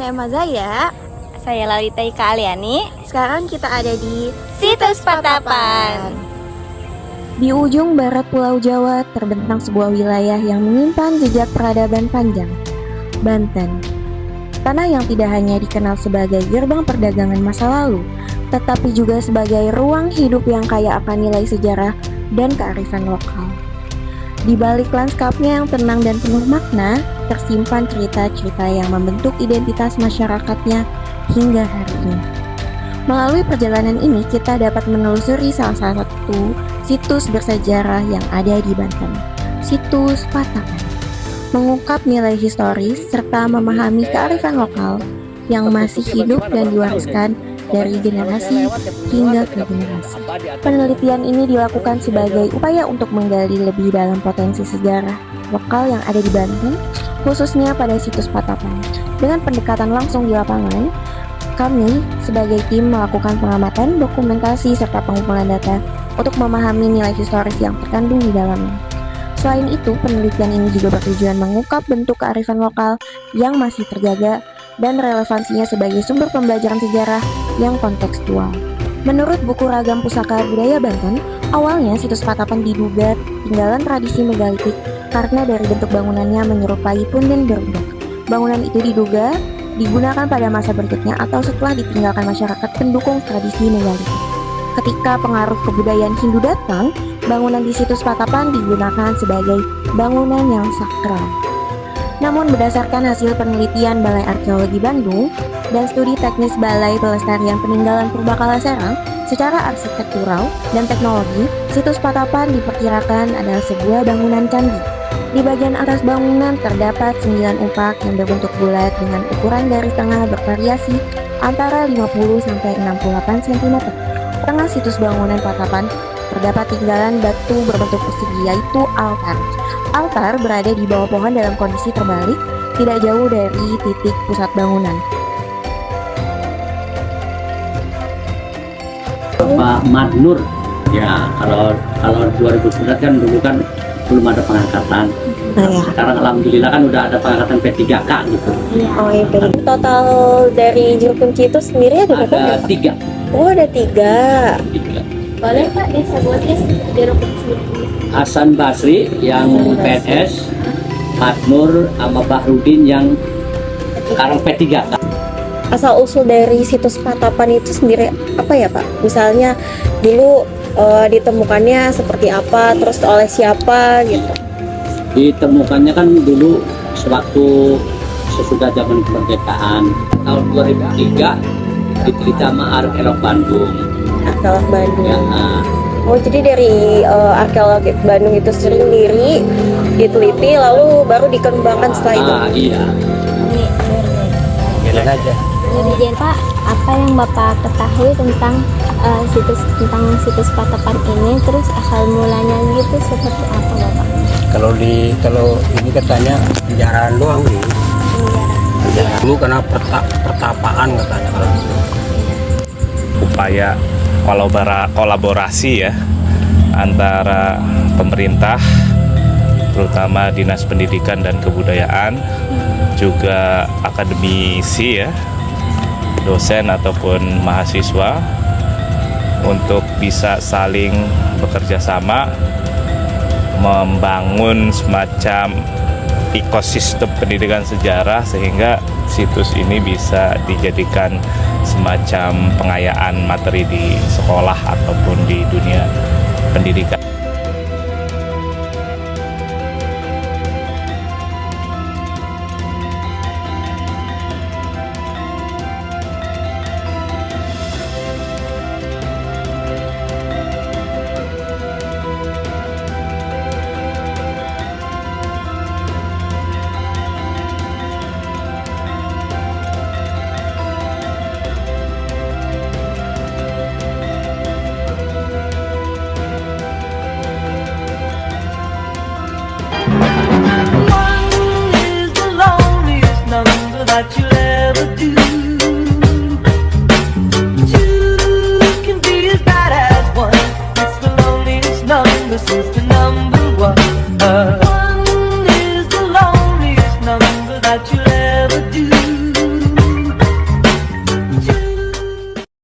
saya Mazaya. Saya Lalita Ika Aliani. Sekarang kita ada di Situs Patapan. Di ujung barat Pulau Jawa terbentang sebuah wilayah yang menyimpan jejak peradaban panjang, Banten. Tanah yang tidak hanya dikenal sebagai gerbang perdagangan masa lalu, tetapi juga sebagai ruang hidup yang kaya akan nilai sejarah dan kearifan lokal. Di balik lanskapnya yang tenang dan penuh makna, tersimpan cerita-cerita yang membentuk identitas masyarakatnya hingga hari ini. Melalui perjalanan ini, kita dapat menelusuri salah satu situs bersejarah yang ada di Banten, Situs Patapan. Mengungkap nilai historis serta memahami kearifan lokal yang masih hidup dan diwariskan dari generasi hingga ke generasi. Penelitian ini dilakukan sebagai upaya untuk menggali lebih dalam potensi sejarah lokal yang ada di Banten, khususnya pada Situs Patapan. Dengan pendekatan langsung di lapangan, kami sebagai tim melakukan pengamatan, dokumentasi, serta pengumpulan data untuk memahami nilai historis yang terkandung di dalamnya. Selain itu, penelitian ini juga bertujuan mengungkap bentuk kearifan lokal yang masih terjaga dan relevansinya sebagai sumber pembelajaran sejarah yang kontekstual. Menurut buku Ragam Pusaka Budaya Banten, awalnya Situs Patapan diduga tinggalan tradisi megalitik karena dari bentuk bangunannya menyerupai punden berundak. Bangunan itu diduga digunakan pada masa berikutnya atau setelah ditinggalkan masyarakat pendukung tradisi megalitik. Ketika pengaruh kebudayaan Hindu datang, bangunan di Situs Patapan digunakan sebagai bangunan yang sakral. Namun berdasarkan hasil penelitian Balai Arkeologi Bandung dan studi teknis Balai Pelestarian Peninggalan Purbakala Serang, secara arsitektural dan teknologi, Situs Patapan diperkirakan adalah sebuah bangunan candi. Di bagian atas bangunan terdapat 9 umpak yang berbentuk bulat dengan ukuran garis tengah bervariasi antara 50-68 cm. Tengah situs bangunan Patapan terdapat tinggalan batu berbentuk persegi, yaitu altar. Altar berada di bawah pohon dalam kondisi terbalik, tidak jauh dari titik pusat bangunan. Pak Madnur, ya kalau 2009 kan dulu kan belum ada pengangkatan. Sekarang alhamdulillah kan udah ada pengangkatan P3K gitu. Oh iya, total dari juru kunci itu sendiri ada berapa? Ada 3. Oh, ada 3. Boleh Pak disebutkan juru kunci? Hasan Basri yang PNS, Madnur sama Bahrudin yang sekarang P3K. Asal usul dari Situs Patapan itu sendiri apa ya Pak? Misalnya dulu ditemukannya seperti apa, terus oleh siapa gitu? Ditemukannya kan dulu sewaktu sesudah zaman kemerdekaan tahun 2003 diteliti sama arkeolog Bandung. Arkeolog Bandung. Ya, Oh, jadi dari arkeolog Bandung itu sendiri diteliti lalu baru dikembangkan setelah itu. Iya. Jalan aja. Jadi Pak, apa yang Bapak ketahui tentang situs Patapan ini, terus asal mulanya gitu seperti apa Bapak? Kalau ini katanya penjaraan doang nih. Penjara. Dulu karena pertapaan katanya kalau gitu. Upaya kolaborasi ya antara pemerintah, terutama Dinas Pendidikan dan Kebudayaan, juga akademisi ya, dosen ataupun mahasiswa, untuk bisa saling bekerja sama membangun semacam ekosistem pendidikan sejarah sehingga situs ini bisa dijadikan semacam pengayaan materi di sekolah ataupun di dunia pendidikan. That you